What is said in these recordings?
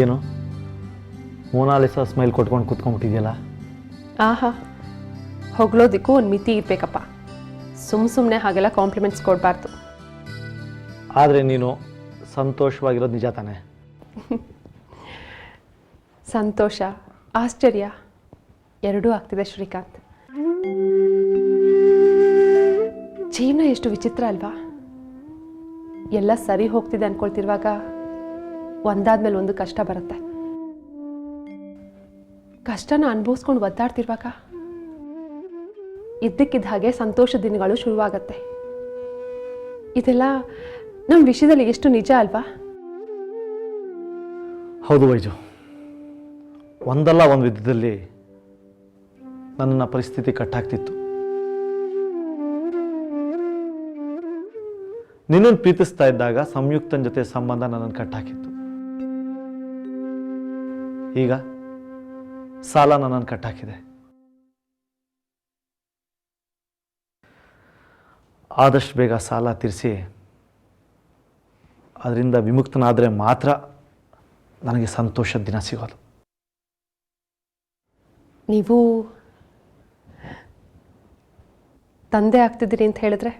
ಏನು ಮೋನಾಲಿಸಾ ಸ್ಮೈಲ್ ಕೊಟ್ಕೊಂಡು ಕೂತ್ಕೊಂಡ್ಬಿಟ್ಟಿದೆಯಲ್ಲ. ಆಹಾ, ಹೊಗಳೋದಕ್ಕೂ ಒಂದು ಮಿತಿ ಇರಬೇಕಪ್ಪ. ಸುಮ್ಮನೆ ಹಾಗೆಲ್ಲ ಕಾಂಪ್ಲಿಮೆಂಟ್ಸ್ ಕೊಡಬಾರ್ದು. ಆದರೆ ನೀನು ಸಂತೋಷವಾಗಿರೋದು ನಿಜ ತಾನೆ? ಸಂತೋಷ, ಆಶ್ಚರ್ಯ ಎರಡೂ ಆಗ್ತಿದೆ ಶ್ರೀಕಾಂತ್. ಜೀವನ ಎಷ್ಟು ವಿಚಿತ್ರ ಅಲ್ವಾ? ಎಲ್ಲ ಸರಿ ಹೋಗ್ತಿದೆ ಅಂದ್ಕೊಳ್ತಿರುವಾಗ ಒಂದಾದ್ಮೇಲೆ ಒಂದು ಕಷ್ಟ ಬರುತ್ತೆ. ಕಷ್ಟನ ಅನುಭವಿಸ್ಕೊಂಡು ಒದ್ದಾಡ್ತಿರುವಾಗ ಇದ್ದಕ್ಕಿದ್ದ ಹಾಗೆ ಸಂತೋಷದ ದಿನಗಳು ಶುರುವಾಗತ್ತೆ. ಇದೆಲ್ಲ ನಮ್ಮ ವಿಷಯದಲ್ಲಿ ಎಷ್ಟು ನಿಜ ಅಲ್ವಾ? ಹೌದು ವೈಜು, ಒಂದಲ್ಲ ಒಂದು ವಿಧದಲ್ಲಿ ನನ್ನ ಪರಿಸ್ಥಿತಿ ಕಟ್ಟಾಗ್ತಿತ್ತು. ನಿನ್ನನ್ನು ಪ್ರೀತಿಸ್ತಾ ಇದ್ದಾಗ ಸಂಯುಕ್ತನ ಜೊತೆ ಸಂಬಂಧ ನನ್ನನ್ನು ಕಟ್ಟಾಕಿತ್ತು. ಈಗ ಸಾಲ ನನ್ನನ್ನು ಕಟ್ಟಾಕಿದೆ. ಆದಷ್ಟು ಬೇಗ ಸಾಲ ತೀರಿಸಿ ಅದರಿಂದ ವಿಮುಕ್ತನಾದರೆ ಮಾತ್ರ ನನಗೆ ಸಂತೋಷದ ದಿನ ಸಿಗೋದು. ನೀವು ತಂದೆ ಆಗ್ತಿದ್ದೀರಿ ಅಂತ ಹೇಳಿದ್ರೆ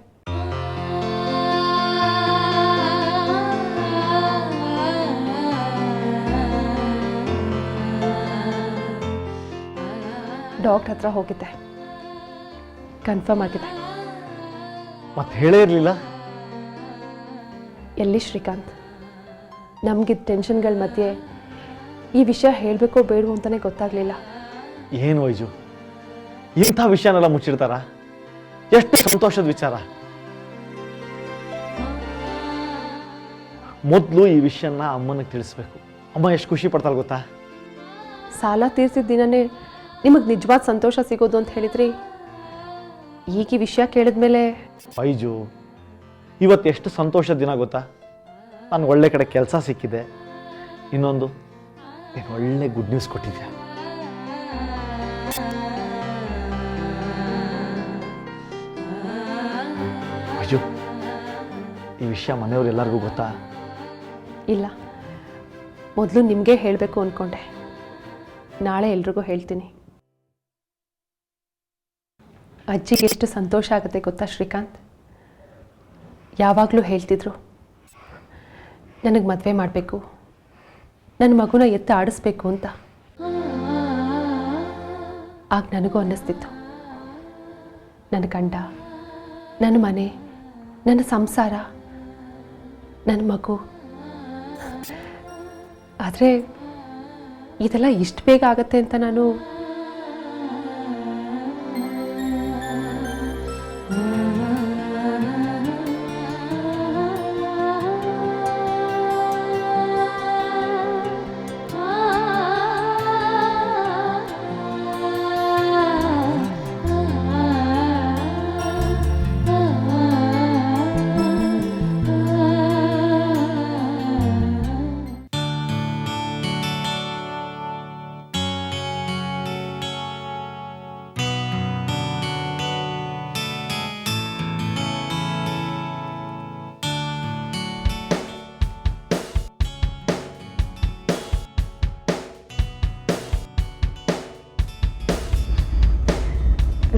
ಡಾಕ್ಟರ್ ಹತ್ರ ಹೋಗಿದ್ದೆ, ಕನ್ಫರ್ಮ್ ಆಗಿದೆ. ಮತ್ತೆ ಹೇಳೇ ಇರಲಿಲ್ಲ. ಎಲ್ಲಿ ಶ್ರೀಕಾಂತ್, ನಮಗಿದ್ದ ಟೆನ್ಷನ್ಗಳ ಮಧ್ಯೆ ಈ ವಿಷಯ ಹೇಳಬೇಕೋ ಬೇಡವೋ ಅಂತಲೇ ಗೊತ್ತಾಗಲಿಲ್ಲ. ಏನು ವೈಜು, ಇಂಥ ವಿಷಯನೆಲ್ಲ ಮುಚ್ಚಿಡ್ತಾರ? ಎಷ್ಟು ಸಂತೋಷದ ವಿಚಾರ. ಮೊದಲು ಈ ವಿಷಯನ ಅಮ್ಮನಿಗೆ ತಿಳಿಸ್ಬೇಕು. ಅಮ್ಮ ಎಷ್ಟು ಖುಷಿ ಪಡ್ತಾಳೆ ಗೊತ್ತಾ? ಸಾಲ ತೀರ್ಸಿದ ದಿನನೇ ನಿಮಗೆ ನಿಜವಾದ ಸಂತೋಷ ಸಿಗೋದು ಅಂತ ಹೇಳಿದ್ರಿ. ಈಗ ಈ ವಿಷಯ ಕೇಳಿದ್ಮೇಲೆ ವೈಜು, ಇವತ್ತು ಎಷ್ಟು ಸಂತೋಷದ ದಿನ ಗೊತ್ತಾ? ನಾನು ಒಳ್ಳೆ ಕಡೆ ಕೆಲಸ ಸಿಕ್ಕಿದೆ. ಇನ್ನೊಂದು, ನೀನು ಒಳ್ಳೆ ಗುಡ್ ನ್ಯೂಸ್ ಕೊಟ್ಟಿದ್ಯಾ. ವೈಜು, ಈ ವಿಷಯ ಮನೆಯವ್ರೆಲ್ಲರಿಗೂ ಗೊತ್ತಾ? ಇಲ್ಲ, ಮೊದಲು ನಿಮಗೆ ಹೇಳಬೇಕು ಅಂದ್ಕೊಂಡೆ. ನಾಳೆ ಎಲ್ರಿಗೂ ಹೇಳ್ತೀನಿ. ಅಜ್ಜಿಗೆ ಎಷ್ಟು ಸಂತೋಷ ಆಗುತ್ತೆ ಗೊತ್ತಾ ಶ್ರೀಕಾಂತ್? ಯಾವಾಗಲೂ ಹೇಳ್ತಿದ್ರು, ನನಗೆ ಮದುವೆ ಮಾಡಬೇಕು, ನನ್ನ ಮಗುನ ಎತ್ತ ಆಡಿಸ್ಬೇಕು ಅಂತ. ಆಗ ನನಗೂ ಅನ್ನಿಸ್ತಿತ್ತು, ನನ್ನ ಗಂಡ, ನನ್ನ ಮನೆ, ನನ್ನ ಸಂಸಾರ, ನನ್ನ ಮಗು. ಆದರೆ ಇದೆಲ್ಲ ಇಷ್ಟು ಬೇಗ ಆಗತ್ತೆ ಅಂತ ನಾನು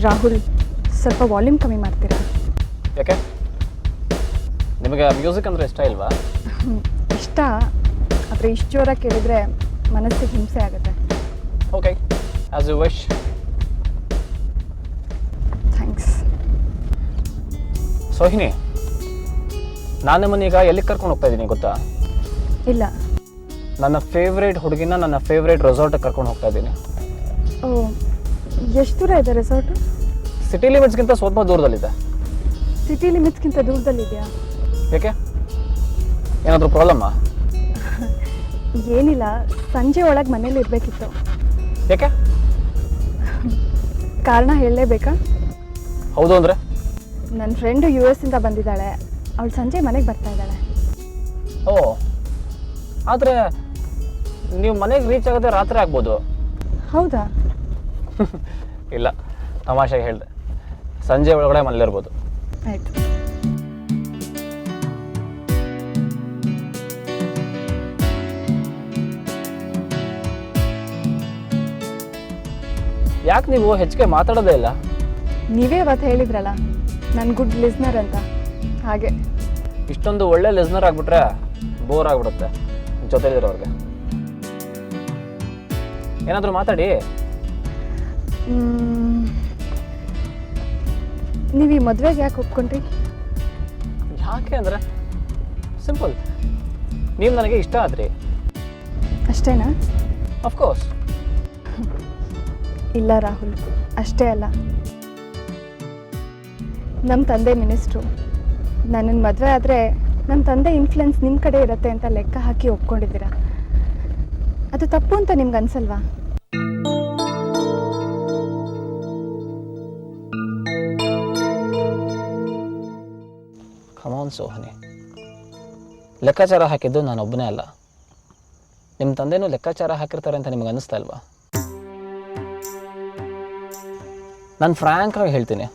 ರಾಹುಲ್, ಸ್ವಲ್ಪ ವಾಲ್ಯೂಮ್ ಕಮ್ಮಿ ಮಾಡ್ತೀರಾ? ಯಾಕೆ, ನಿಮಗೆ ಮ್ಯೂಸಿಕ್ ಅಂದರೆ ಇಷ್ಟ ಇಲ್ವಾ? ಇಷ್ಟ, ಆದರೆ ಇಷ್ಟು ಜೋರಾಗಿ ಕೇಳಿದರೆ ಮನಸ್ಸಿಗೆ ಹಿಂಸೆ ಆಗುತ್ತೆ. Okay, as you wish. Thanks. Sohini, ನಾನು ನಿಮ್ಮನ್ನೀಗ ಎಲ್ಲಿಗೆ ಕರ್ಕೊಂಡು ಹೋಗ್ತಾ ಇದ್ದೀನಿ ಗೊತ್ತಾ? ಇಲ್ಲ. ನನ್ನ ಫೇವ್ರೇಟ್ ಹುಡುಗಿನ ನನ್ನ ಫೇವ್ರೇಟ್ ರೆಸಾರ್ಟಿಗೆ ಕರ್ಕೊಂಡು ಹೋಗ್ತಾ ಇದ್ದೀನಿ. ಓ, ಎಷ್ಟು ದೂರ ಇದೆ ರೆಸಾರ್ಟು? ಸಿಟಿ ಲಿಮಿಟ್ಸ್ಗಿಂತ ಸ್ವಲ್ಪ ದೂರದಲ್ಲಿದೆ. ಸಿಟಿ ಲಿಮಿಟ್ಸ್ಗಿಂತ ದೂರದಲ್ಲಿದೆಯಾ? ಯಾಕೆ, ಏನಾದರೂ ಪ್ರಾಬ್ಲಮ್ಮಾ? ಏನಿಲ್ಲ, ಸಂಜೆ ಒಳಗೆ ಮನೇಲಿ ಇರಬೇಕಿತ್ತು. ಯಾಕೆ? ಕಾರಣ ಹೇಳಲೇಬೇಕಾ? ಹೌದು ಅಂದರೆ? ನನ್ನ ಫ್ರೆಂಡು US ಇಂದ ಬಂದಿದ್ದಾಳೆ. ಅವಳು ಸಂಜೆ ಮನೆಗೆ ಬರ್ತಾ ಇದ್ದಾಳೆ. ಓ, ಆದರೆ ನೀವು ಮನೆಗೆ ರೀಚ್ ಆಗೋದೇ ರಾತ್ರಿ ಆಗ್ಬೋದು. ಹೌದಾ? ಇಲ್ಲ, ತಮಾಷೆಗೆ ಹೇಳಿದೆ. ಸಂಜೆ ಒಳಗಡೆ ಮನೇಲಿರ್ಬೋದು. ಆಯಿತು. ಯಾಕೆ ನೀವು ಹೆಚ್ಚಿಗೆ ಮಾತಾಡೋದೇ ಇಲ್ಲ? ನೀವೇ ಇವತ್ತು ಹೇಳಿದ್ರಲ್ಲ ನನ್ನ ಗುಡ್ ಲಿಸ್ನರ್ ಅಂತ, ಹಾಗೆ. ಇಷ್ಟೊಂದು ಒಳ್ಳೆ ಲಿಸ್ನರ್ ಆಗಿಬಿಟ್ರೆ ಬೋರ್ ಆಗಿಬಿಡುತ್ತೆ ಜೊತೆಲಿರೋರಿಗೆ. ಏನಾದರೂ ಮಾತಾಡಿ. ನೀವು ಈ ಮದುವೆಗೆ ಯಾಕೆ ಒಪ್ಕೊಂಡ್ರಿ? ಯಾಕೆ ಅಂದರೆ ಸಿಂಪಲ್, ನೀವು ನನಗೆ ಇಷ್ಟ ಆದ್ರಿ ಅಷ್ಟೇನಾ? ಅಫ್ಕೋರ್ಸ್. ಇಲ್ಲ ರಾಹುಲ್, ಅಷ್ಟೇ ಅಲ್ಲ. ನಮ್ಮ ತಂದೆ ಮಿನಿಸ್ಟ್ರು. ನನ್ನನ್ನು ಮದುವೆ ಆದರೆ ನಮ್ಮ ತಂದೆ ಇನ್ಫ್ಲುಯೆನ್ಸ್ ನಿಮ್ಮ ಕಡೆ ಇರುತ್ತೆ ಅಂತ ಲೆಕ್ಕ ಹಾಕಿ ಒಪ್ಕೊಂಡಿದ್ದೀರಾ. ಅದು ತಪ್ಪು ಅಂತ ನಿಮ್ಗೆ ಅನ್ಸಲ್ವಾ? ಕಮಾನ್ ಸೋಹನಿ, ಲೆಕ್ಕಾಚಾರ ಹಾಕಿದ್ದು ನಾನೊಬ್ಬನೇ ಅಲ್ಲ, ನಿಮ್ಮ ತಂದೆನೂ ಲೆಕ್ಕಾಚಾರ ಹಾಕಿರ್ತಾರೆ ಅಂತ ನಿಮ್ಗೆ ಅನ್ನಿಸ್ತಾ ಇಲ್ವಾ? ನಾನು ಫ್ರ್ಯಾಂಕಾಗಿ ಹೇಳ್ತೀನಿ,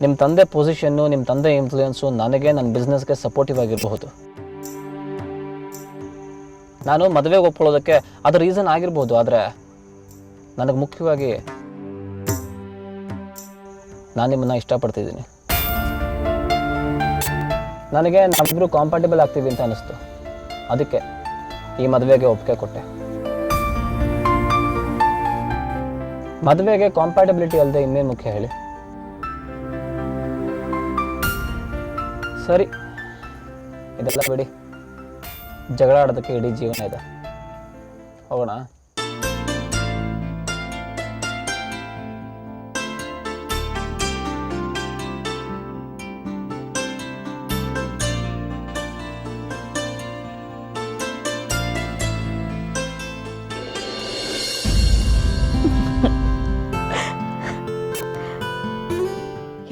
ನಿಮ್ಮ ತಂದೆ ಪೊಸಿಷನ್ನು, ನಿಮ್ಮ ತಂದೆ ಇನ್ಫ್ಲೂಯೆನ್ಸು ನನಗೆ ನನ್ನ ಬಿಸ್ನೆಸ್ಗೆ ಸಪೋರ್ಟಿವ್ ಆಗಿರಬಹುದು. ನಾನು ಮದುವೆಗೆ ಒಪ್ಕೊಳ್ಳೋದಕ್ಕೆ ಅದು ರೀಸನ್ ಆಗಿರ್ಬೋದು, ಆದರೆ ನನಗೆ ಮುಖ್ಯವಾಗಿ ನಾನು ನಿಮ್ಮನ್ನು ಇಷ್ಟಪಡ್ತಿದ್ದೀನಿ. ನನಗೆ ನಾವಿಬ್ಬರು ಕಾಂಪ್ಯಾಟಿಬಲ್ ಆಗ್ತೀವಿ ಅಂತ ಅನ್ನಿಸ್ತು, ಅದಕ್ಕೆ ಈ ಮದುವೆಗೆ ಒಪ್ಪಿಗೆ ಕೊಟ್ಟೆ. ಮದುವೆಗೆ ಕಾಂಪ್ಯಾಟಿಬಿಲಿಟಿ ಅಲ್ಲದೆ ಇನ್ನೇನು ಮುಖ್ಯ ಹೇಳಿ? ಸರಿ, ಇದೆಲ್ಲ ಬಿಡಿ, ಜಗಳ ಆಡೋದಕ್ಕೆ ಇಡೀ ಜೀವನ ಇದೆ, ಹೋಗೋಣ.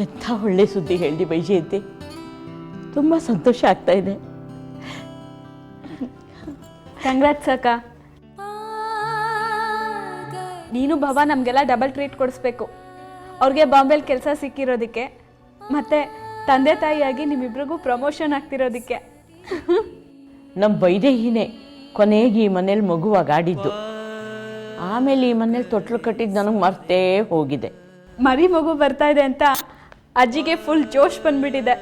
ಎಂಥ ಒಳ್ಳೆ ಸುದ್ದಿ ಹೇಳಿ ವೈಜಯಂತಿ, ತುಂಬ ಸಂತೋಷ ಆಗ್ತಾ ಇದೆ. ಕಂಗ್ರಾಟ್ಸ್ ಅಕ್ಕ. ನೀನು ಭವ ನಮಗೆಲ್ಲ ಡಬಲ್ ಟ್ರೀಟ್ ಕೊಡಿಸ್ಬೇಕು. ಅವ್ರಿಗೆ ಬಾಂಬೆಲಿ ಕೆಲಸ ಸಿಕ್ಕಿರೋದಕ್ಕೆ, ಮತ್ತು ತಂದೆ ತಾಯಿಯಾಗಿ ನಿಮ್ಮಿಬ್ರಿಗೂ ಪ್ರಮೋಷನ್ ಆಗ್ತಿರೋದಕ್ಕೆ. ನಮ್ಮ ವೈದೇಹಿನೇ ಕೊನೆಗೆ ಈ ಮನೇಲಿ ಮಗುವಾಗಾಡಿದ್ದು. ಆಮೇಲೆ ಈ ಮನೇಲಿ ತೊಟ್ಲು ಕಟ್ಟಿದ್ದು ನನಗೆ ಮರ್ತೇ ಹೋಗಿದೆ. ಮರಿ ಮಗು ಬರ್ತಾ ಇದೆ ಅಂತ ಅಜ್ಜಿಗೆ ಫುಲ್ ಜೋಶ್ ಬಂದ್ಬಿಟ್ಟಿದೆ.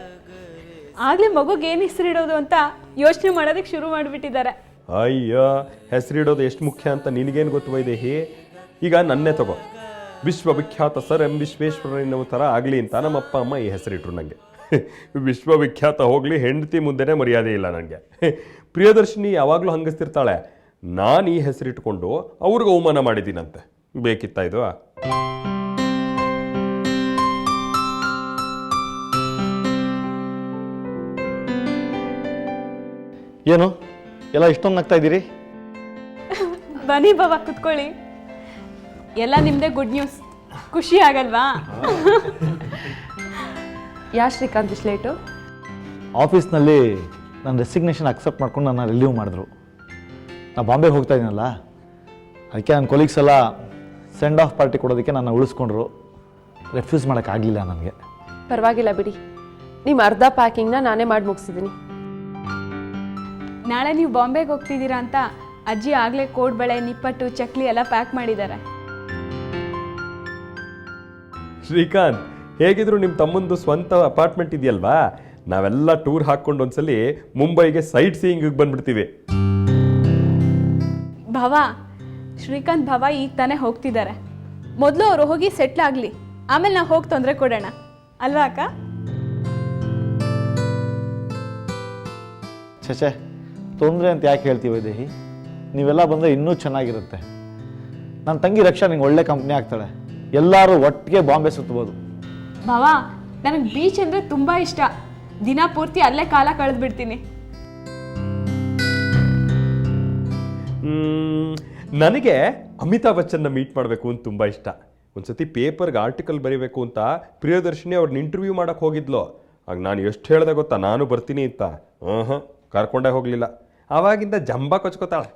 ಆಗಲೇ ಮಗುಗೆ ಏನು ಹೆಸರಿಡೋದು ಅಂತ ಯೋಚನೆ ಮಾಡೋದಕ್ಕೆ ಶುರು ಮಾಡಿಬಿಟ್ಟಿದ್ದಾರೆ. ಅಯ್ಯ, ಹೆಸರಿಡೋದು ಎಷ್ಟು ಮುಖ್ಯ ಅಂತ ನಿನಗೇನು ಗೊತ್ತು ವೈದೇಹಿ? ಈಗ ನನ್ನೇ ತಗೋ, ವಿಶ್ವವಿಖ್ಯಾತ ಸರ್ ಎಂ ವಿಶ್ವೇಶ್ವರಯ್ಯನವ ಥರ ಆಗಲಿ ಅಂತ ನಮ್ಮ ಅಪ್ಪ ಅಮ್ಮ ಈ ಹೆಸರಿಟ್ರು ನನಗೆ. ವಿಶ್ವವಿಖ್ಯಾತ ಹೋಗಲಿ, ಹೆಂಡತಿ ಮುಂದೆನೇ ಮರ್ಯಾದೆ ಇಲ್ಲ ನನಗೆ. ಪ್ರಿಯದರ್ಶಿನಿ ಯಾವಾಗಲೂ ಹಂಗಿಸ್ತಿರ್ತಾಳೆ, ನಾನು ಈ ಹೆಸರಿಟ್ಕೊಂಡು ಅವ್ರಿಗೆ ಅವಮಾನ ಮಾಡಿದ್ದೀನಂತೆ. ಬೇಕಿತ್ತಾ ಇದು? ಏನು ಎಲ್ಲ ಇಷ್ಟೊಂದು ನಗ್ತಾ ಇದ್ದೀರಿ? ಬನ್ನಿ ಬಾಬಾ ಕುತ್ಕೊಳ್ಳಿ. ಎಲ್ಲ ನಿಮ್ಮದೇ ಗುಡ್ ನ್ಯೂಸ್, ಖುಷಿ ಆಗಲ್ವಾ? ಯಾ ಶ್ರೀಕಾಂತ್ ಇಷ್ಟು ಲೇಟು? ಆಫೀಸ್ನಲ್ಲಿ ನನ್ನ ರೆಸಿಗ್ನೇಷನ್ ಅಕ್ಸೆಪ್ಟ್ ಮಾಡ್ಕೊಂಡು ನನ್ನ ರಿಲೀವ್ ಮಾಡಿದ್ರು. ನಾನು ಬಾಂಬೆಗೆ ಹೋಗ್ತಾ ಇದ್ದೀನಲ್ಲ, ಅದಕ್ಕೆ ನನ್ನ ಕೊಲೀಗ್ಸ್ ಎಲ್ಲ ಸೆಂಡ್ ಆಫ್ ಪಾರ್ಟಿ ಕೊಡೋದಕ್ಕೆ ನನ್ನ ಉಳಿಸ್ಕೊಂಡ್ರು. ರೆಫ್ಯೂಸ್ ಮಾಡೋಕ್ಕಾಗಲಿಲ್ಲ ನನಗೆ. ಪರವಾಗಿಲ್ಲ ಬಿಡಿ, ನಿಮ್ಮ ಅರ್ಧ ಪ್ಯಾಕಿಂಗ್ನ ನಾನೇ ಮಾಡಿ ಮುಗಿಸಿದ್ದೀನಿ. ನಾಳೆ ನೀವು ಬಾಂಬೆಗೆ ಹೋಗ್ತಿದ್ದೀರಾ ಅಂತ ಅಜ್ಜಿ ಆಗಲೇ ಕೋಡ್ಬಳೆ, ನಿಪ್ಪಟ್ಟು, ಚಕ್ಲಿ ಎಲ್ಲ ಪ್ಯಾಕ್ ಮಾಡಿದ್ದಾರೆ. ಶ್ರೀಕಾಂತ್, ಹೇಗಿದ್ರು ನಿಮ್ಮ ತಮ್ಮಂದು ಸ್ವಂತ ಅಪಾರ್ಟ್ಮೆಂಟ್ ಇದೆಯಲ್ವಾ, ನಾವೆಲ್ಲ ಟೂರ್ ಹಾಕ್ಕೊಂಡು ಒಂದ್ಸಲಿ ಮುಂಬೈಗೆ ಸೈಟ್ ಸೀಯಿಂಗಿಗೆ ಬಂದ್ಬಿಡ್ತೀವಿ. ಭವ, ಶ್ರೀಕಾಂತ್ ಭವ ಈಗ ತಾನೇ ಹೋಗ್ತಿದ್ದಾರೆ. ಮೊದಲು ಅವರು ಹೋಗಿ ಸೆಟ್ಲ್ ಆಗಲಿ, ಆಮೇಲೆ ನಾವು ಹೋಗಿ ತೊಂದರೆ ಕೊಡೋಣ ಅಲ್ವಾ ಅಕ್ಕ? ಛೇ, ತೊಂದರೆ ಅಂತ ಯಾಕೆ ಹೇಳ್ತೀವಿ ವೈದೇಹಿ? ನೀವೆಲ್ಲ ಬಂದರೆ ಇನ್ನೂ ಚೆನ್ನಾಗಿರುತ್ತೆ. ನನ್ನ ತಂಗಿ ರಕ್ಷಾ ನಿಂಗೆ ಒಳ್ಳೆ ಕಂಪ್ನಿ ಆಗ್ತಾಳೆ, ಎಲ್ಲರೂ ಒಟ್ಟಿಗೆ ಬಾಂಬೆ ಸುತ್ತಬೋದು. ಭವ, ನನಗೆ ಬೀಚ್ ಅಂದರೆ ತುಂಬ ಇಷ್ಟ. ದಿನ ಪೂರ್ತಿ ಅಲ್ಲೇ ಕಾಲ ಕಳೆದ್ಬಿಡ್ತೀನಿ. ನನಗೆ ಅಮಿತಾಬ್ ಬಚ್ಚನ್ನ ಮೀಟ್ ಮಾಡಬೇಕು ಅಂತ ತುಂಬ ಇಷ್ಟ. ಒಂದ್ಸತಿ ಪೇಪರ್ಗೆ ಆರ್ಟಿಕಲ್ ಬರೀಬೇಕು ಅಂತ ಪ್ರಿಯದರ್ಶಿನಿ ಅವ್ರನ್ನ ಇಂಟರ್ವ್ಯೂ ಮಾಡೋಕ್ಕೆ ಹೋಗಿದ್ಲು. ಆಗ ನಾನು ಎಷ್ಟು ಹೇಳ್ದೆ ಗೊತ್ತಾ, ನಾನು ಬರ್ತೀನಿ ಅಂತ. ಕರ್ಕೊಂಡೇ ಹೋಗಲಿಲ್ಲ. ಆವಾಗಿಂದ ಜಂಬ ಕೊಚ್ಕೋತಾಳೆ.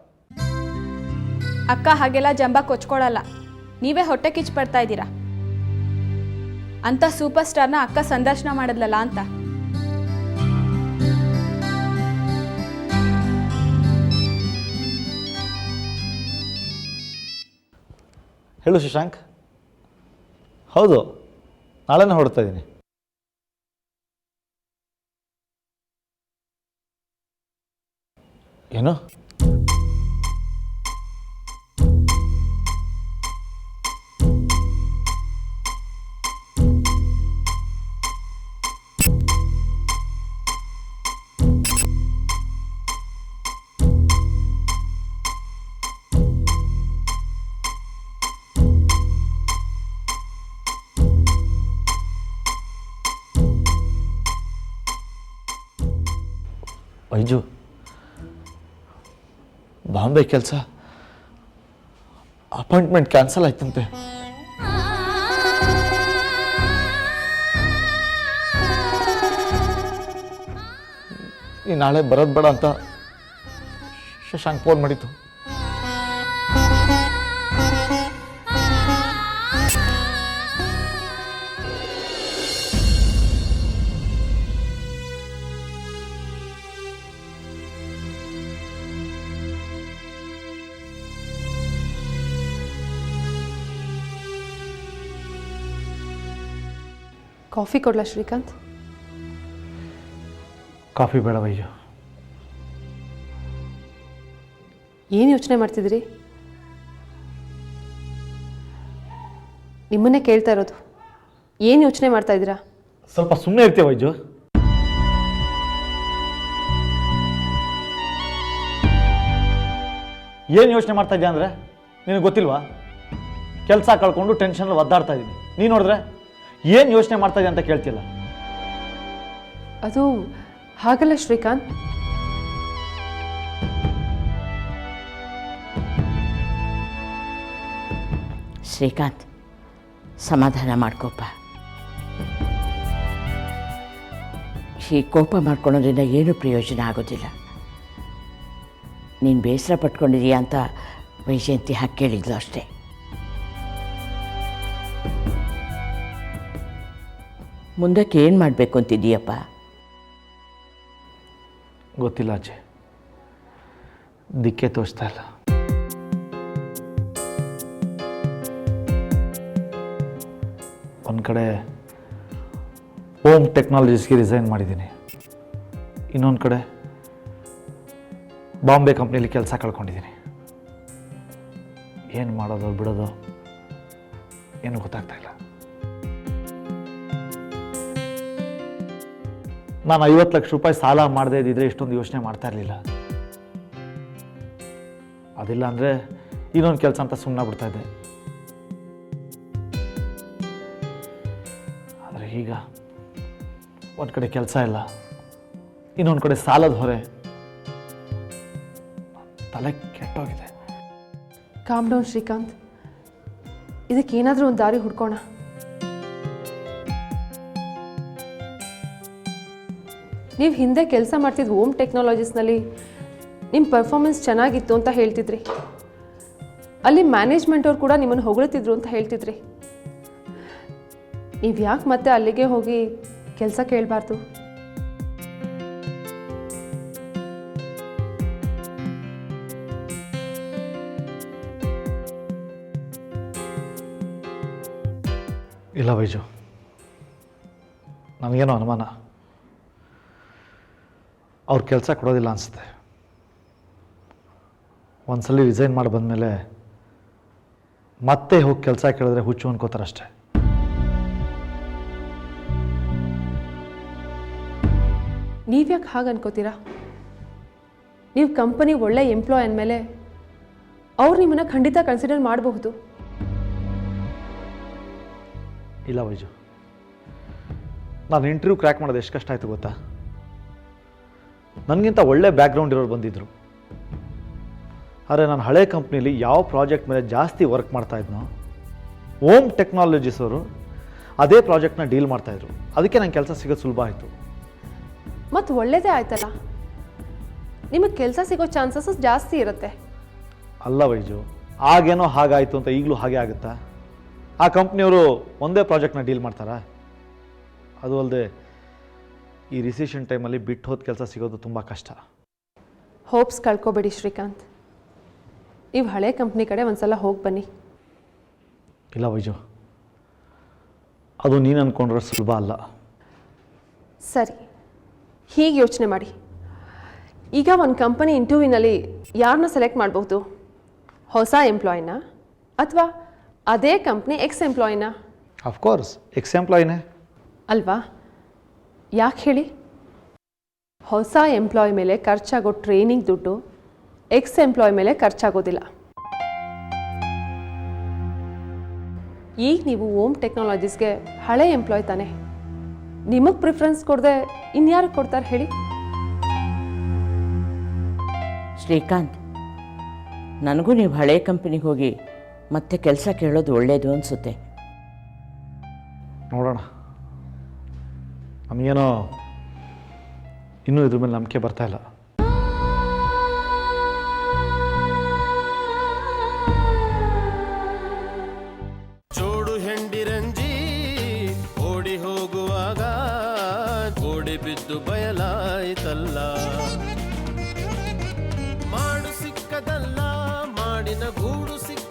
ಅಕ್ಕ ಹಾಗೆಲ್ಲ ಜಂಬ ಕೊಚ್ಕೊಳ್ಳಲ್ಲ, ನೀವೇ ಹೊಟ್ಟೆ ಕಿಚ್ಚು ಪಡ್ತಾ ಇದ್ದೀರಾ. ಅಂತ ಸೂಪರ್ ಸ್ಟಾರ್ನ ಅಕ್ಕ ಸಂದರ್ಶನ ಮಾಡಿದ್ಲಲ್ಲ ಅಂತ. ಹೇಳು ಶಶಾಂಕ್, ಹೌದು, ನಾಳೆನೇ ಹೊರಡ್ತಾ ಇದ್ದೀನಿ. ಏನು? ವೈಜು, ಬಾಂಬೆ ಕೆಲಸ ಅಪಾಯಿಂಟ್ಮೆಂಟ್ ಕ್ಯಾನ್ಸಲ್ ಆಯ್ತಂತೆ. ಈ ನಾಳೆ ಬರೋದು ಬೇಡ ಅಂತ ಶಶಾಂಕ್ ಫೋನ್ ಮಾಡಿತ್ತು. ಕಾಫಿ ಕೊಡ್ಲಾ ಶ್ರೀಕಾಂತ್? ಕಾಫಿ ಬೇಡ ವೈಜು. ಏನು ಯೋಚನೆ ಮಾಡ್ತಿದ್ದೀರಿ? ನಿಮ್ಮನ್ನೇ ಕೇಳ್ತಾ ಇರೋದು. ಏನು ಯೋಚನೆ ಮಾಡ್ತಾ ಇದ್ದೀರಾ? ಸ್ವಲ್ಪ ಸುಮ್ಮನೆ ಇರ್ತೀಯ ವೈಜು. ಏನು ಯೋಚನೆ ಮಾಡ್ತಾ ಇದೆಯಾ ಅಂದರೆ ನಿನಗೆ ಗೊತ್ತಿಲ್ವಾ? ಕೆಲಸ ಕಳ್ಕೊಂಡು ಟೆನ್ಷನಲ್ಲಿ ಒದ್ದಾಡ್ತಾ ಇದ್ದೀನಿ. ನೀನು ನೋಡಿದ್ರೆ ಏನು ಯೋಚನೆ ಮಾಡ್ತಾ ಇದೆಯಾ ಅಂತ ಕೇಳ್ತಿಲ್ಲ. ಅದು ಹಾಗಲ್ಲ ಶ್ರೀಕಾಂತ್. ಶ್ರೀಕಾಂತ್, ಸಮಾಧಾನ ಮಾಡ್ಕೋಪ. ಈ ಕೋಪ ಮಾಡ್ಕೊಳ್ಳೋದ್ರಿಂದ ಏನೂ ಪ್ರಯೋಜನ ಆಗೋದಿಲ್ಲ. ನೀನು ಬೇಸರ ಪಟ್ಕೊಂಡಿದೀಯ ಅಂತ ವೈಜಯಂತಿ ಹಾಕಿ ಕೇಳಿದ್ಲು ಅಷ್ಟೇ. ಮುಂದಕ್ಕೆ ಏನು ಮಾಡಬೇಕು ಅಂತಿದ್ದೀಯಪ್ಪ? ಗೊತ್ತಿಲ್ಲ ಅಜ್ಜಿ, ದಿಕ್ಕೇ ತೋಚ್ತಾ ಇಲ್ಲ. ಒಂದು ಕಡೆ ಓಮ್ ಟೆಕ್ನಾಲಜೀಸ್ಗೆ ರಿಸೈನ್ ಮಾಡಿದ್ದೀನಿ, ಇನ್ನೊಂದು ಕಡೆ ಬಾಂಬೆ ಕಂಪ್ನಿಯಲ್ಲಿ ಕೆಲಸ ಕಳ್ಕೊಂಡಿದ್ದೀನಿ. ಏನು ಮಾಡೋದು ಬಿಡೋದು ಏನು ಗೊತ್ತಾಗ್ತಾ ಇಲ್ಲ. ನಾನು 50 ಲಕ್ಷ ರೂಪಾಯಿ ಸಾಲ ಮಾಡದೇ ಇದ್ದಿದ್ರೆ ಇಷ್ಟೊಂದು ಯೋಚನೆ ಮಾಡ್ತಾ ಇರಲಿಲ್ಲ. ಅದಿಲ್ಲ ಅಂದರೆ ಇನ್ನೊಂದು ಕೆಲಸ ಅಂತ ಸುಮ್ಮನೆ ಬಿಡ್ತಾ ಇದ್ದೆ. ಆದರೆ ಈಗ ಒಂದು ಕಡೆ ಕೆಲಸ ಇಲ್ಲ, ಇನ್ನೊಂದು ಕಡೆ ಸಾಲದ ಹೊರೆ, ತಲೆ ಕೆಟ್ಟೋಗಿದೆ. Calm down Srikanth. ಇದಕ್ಕೇನಾದರೂ ಒಂದು ದಾರಿ ಹುಡ್ಕೋಣ. ನೀವು ಹಿಂದೆ ಕೆಲಸ ಮಾಡ್ತಿದ್ದು ಓಮ್ ಟೆಕ್ನಾಲಜೀಸ್ನಲ್ಲಿ ನಿಮ್ಮ ಪರ್ಫಾರ್ಮೆನ್ಸ್ ಚೆನ್ನಾಗಿತ್ತು ಅಂತ ಹೇಳ್ತಿದ್ರಿ. ಅಲ್ಲಿ ಮ್ಯಾನೇಜ್ಮೆಂಟ್ ಅವ್ರು ಕೂಡ ನಿಮ್ಮನ್ನು ಹೊಗಳ್ತಿದ್ರು ಅಂತ ಹೇಳ್ತಿದ್ರಿ. ನೀವು ಯಾಕೆ ಮತ್ತೆ ಅಲ್ಲಿಗೆ ಹೋಗಿ ಕೆಲಸ ಕೇಳಬಾರ್ದು? ಇಲ್ಲ ವೈಜು, ನನಗೇನೋ ಅನುಮಾನ. ಅವ್ರು ಕೆಲಸ ಕೊಡೋದಿಲ್ಲ ಅನಿಸುತ್ತೆ. ಒಂದ್ಸಲಿ ರಿಸೈನ್ ಮಾಡಿ ಬಂದಮೇಲೆ ಮತ್ತೆ ಹೋಗಿ ಕೆಲಸ ಕೇಳಿದ್ರೆ ಹುಚ್ಚು ಅನ್ಕೋತಾರಷ್ಟೆ. ನೀವ್ಯಾಕೆ ಹಾಗೆ ಅನ್ಕೋತೀರಾ? ನೀವು ಕಂಪನಿ ಒಳ್ಳೆ ಎಂಪ್ಲಾಯ್ ಅಂದಮೇಲೆ ಅವ್ರು ನಿಮ್ಮನ್ನು ಖಂಡಿತ ಕನ್ಸಿಡರ್ ಮಾಡಬಹುದು. ಇಲ್ಲ ವೈಜು, ನಾನು ಇಂಟರ್ವ್ಯೂ ಕ್ರ್ಯಾಕ್ ಮಾಡೋದು ಎಷ್ಟು ಕಷ್ಟ ಆಯಿತು ಗೊತ್ತಾ? ನನಗಿಂತ ಒಳ್ಳೆ ಬ್ಯಾಕ್ಗ್ರೌಂಡ್ ಇರೋರು ಬಂದಿದ್ದರು. ಆದರೆ ನಾನು ಹಳೆ ಕಂಪ್ನೀಲಿ ಯಾವ ಪ್ರಾಜೆಕ್ಟ್ ಮೇಲೆ ಜಾಸ್ತಿ ವರ್ಕ್ ಮಾಡ್ತಾಯಿದ್ನೋ ಓಮ್ ಟೆಕ್ನಾಲಜೀಸ್ ಅವರು ಅದೇ ಪ್ರಾಜೆಕ್ಟ್ನ ಡೀಲ್ ಮಾಡ್ತಾಯಿದ್ರು. ಅದಕ್ಕೆ ನಂಗೆ ಕೆಲಸ ಸಿಗೋದು ಸುಲಭ ಆಯಿತು. ಮತ್ತು ಒಳ್ಳೆಯದೇ ಆಯ್ತಲ್ಲ, ನಿಮಗೆ ಕೆಲಸ ಸಿಗೋ ಚಾನ್ಸಸ್ ಜಾಸ್ತಿ ಇರುತ್ತೆ. ಅಲ್ಲ ವೈಜು, ಆಗೇನೋ ಹಾಗಾಯಿತು ಅಂತ ಈಗಲೂ ಹಾಗೆ ಆಗುತ್ತಾ? ಆ ಕಂಪ್ನಿಯವರು ಒಂದೇ ಪ್ರಾಜೆಕ್ಟ್ನ ಡೀಲ್ ಮಾಡ್ತಾರಾ? ಅದು ಅಲ್ಲದೆ ಈ ರಿಸೆಷನ್ ಟೈಮಲ್ಲಿ ಬಿಟ್ಟು ಹೋದ ಕೆಲಸ ಸಿಗೋದು ತುಂಬ ಕಷ್ಟ. ಹೋಪ್ಸ್ ಕಳ್ಕೊಬೇಡಿ ಶ್ರೀಕಾಂತ್. ನೀವು ಹಳೆ ಕಂಪ್ನಿ ಕಡೆ ಒಂದು ಸಲ ಹೋಗಿ ಬನ್ನಿ. ಇಲ್ಲ ವೈಜು, ಅದು ನೀನು ಅಂದ್ಕೊಂಡ್ರೆ ಸುಲಭ ಅಲ್ಲ. ಸರಿ, ಹೀಗೆ ಯೋಚನೆ ಮಾಡಿ. ಈಗ ಒಂದು ಕಂಪನಿ ಇಂಟರ್ವ್ಯೂನಲ್ಲಿ ಯಾರನ್ನ ಸೆಲೆಕ್ಟ್ ಮಾಡ್ಬೋದು? ಹೊಸ ಎಂಪ್ಲಾಯಿನ ಅಥವಾ ಅದೇ ಕಂಪ್ನಿ ಎಕ್ಸ್ ಎಂಪ್ಲಾಯಿನ? ಅಫ್ಕೋರ್ಸ್ ಎಕ್ಸ್ ಎಂಪ್ಲಾಯಿನೇ. ಅಲ್ವಾ? ಯಾಕೆ ಹೇಳಿ? ಹೊಸ ಎಂಪ್ಲಾಯ್ ಮೇಲೆ ಖರ್ಚಾಗೋ ಟ್ರೈನಿಂಗ್ ದುಡ್ಡು ಎಕ್ಸ್ ಎಂಪ್ಲಾಯ್ ಮೇಲೆ ಖರ್ಚಾಗೋದಿಲ್ಲ. ಈಗ ನೀವು ಓಮ್ ಟೆಕ್ನಾಲಜೀಸ್ಗೆ ಹಳೆ ಎಂಪ್ಲಾಯ್ ತಾನೆ, ನಿಮಗೆ ಪ್ರಿಫರೆನ್ಸ್ ಕೊಡದೆ ಇನ್ಯಾರು ಕೊಡ್ತಾರೆ ಹೇಳಿ? ಶ್ರೀಕಾಂತ್, ನನಗೂ ನೀವು ಹಳೆ ಕಂಪನಿಗೆ ಹೋಗಿ ಮತ್ತೆ ಕೆಲಸ ಕೇಳೋದು ಒಳ್ಳೆಯದು ಅನಿಸುತ್ತೆ. ನೋಡೋಣ. ನಮಗೇನೋ ಇನ್ನೂ ಇದ್ರ ಮೇಲೆ ನಂಬಿಕೆ ಬರ್ತಾ ಇಲ್ಲ. ಜೋಡು ಹೆಂಡಿರಂಜಿ ಓಡಿ ಹೋಗುವಾಗ ಓಡಿ ಬಿದ್ದು ಬಯಲಾಯ್ತಲ್ಲ. ಮಾಡು ಸಿಕ್ಕದಲ್ಲ ಮಾಡಿನ ಗೂಡು ಸಿಕ್ಕ